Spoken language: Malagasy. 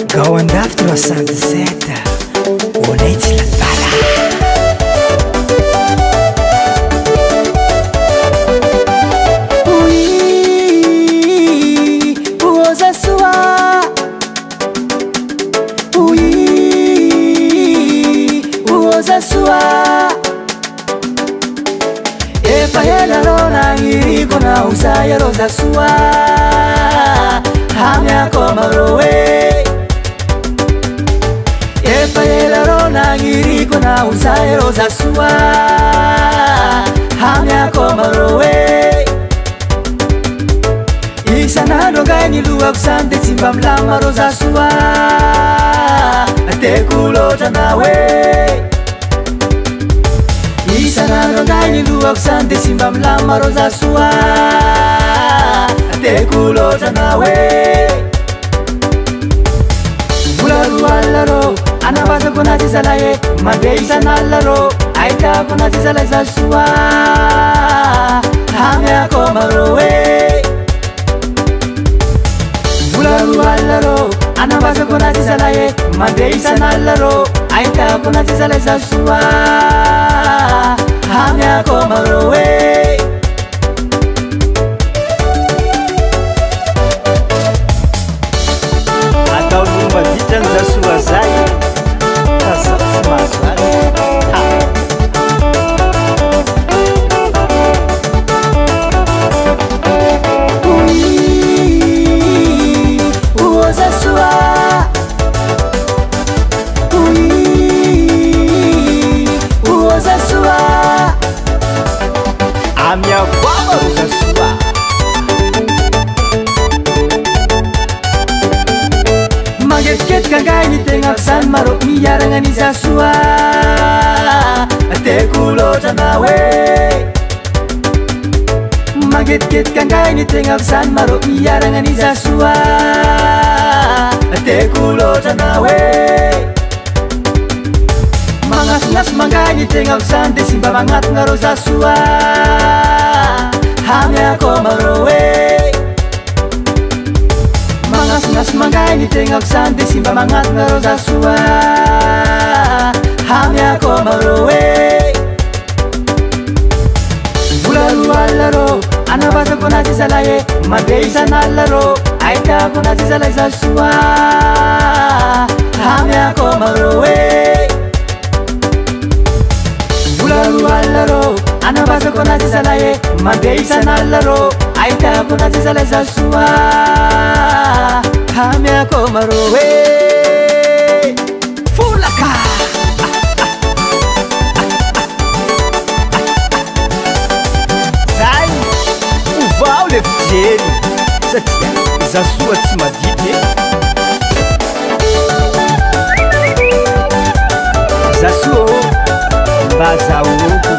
Gawandaf 307 Onetsy la bala Oui, oza soa Oui, oza soa Efa hela rona iriko na usaya roza soa Hamya komarowe Efa rona ngiriko na usaya roza sua Hamya komarowe Isanano gaini lua kusante simba mlama roza sua Tekulota nawe Isanano gaini lua kusante simba mlama roza sua Tekulota nawe Vularu allaro Anabasa kuna tisalaye Mageisa nallaro Aita kuna tisalay sa suwa Hamya komarowe Vularu allaro Anabasa kuna tisalaye Mageisa nallaro Aita kuna tisalay sa suwa Hamya komarowe Atau rumah bidan sa suwa zay Maget kagay ni tengaksan marok miyarangan ni sa suwa Tekulota nawe Maget kagay ni tengaksan marok miyarangan ni sa suwa Tekulota nawe Mangasnas mangay ni tengaksan Desimba mangat ngaro sa suwa Hamya komarowe Mangasnas mangay ni tengaksan Desimba mangat ngaro sa suwa Hamya komarowe Vularu allaro Anabasa kuna tisalaye Mageisa nallaro Aita kuna tisalay sa suwa Hamya komarowe Vularu allaro Anabasa kuna tisalaye Mageisa nallaro Aita kuna tisalay sa suwa Hamya komarowe Fulaka Zay Uvao le fijery Satria za soa tsy madity Za soa mba zahooko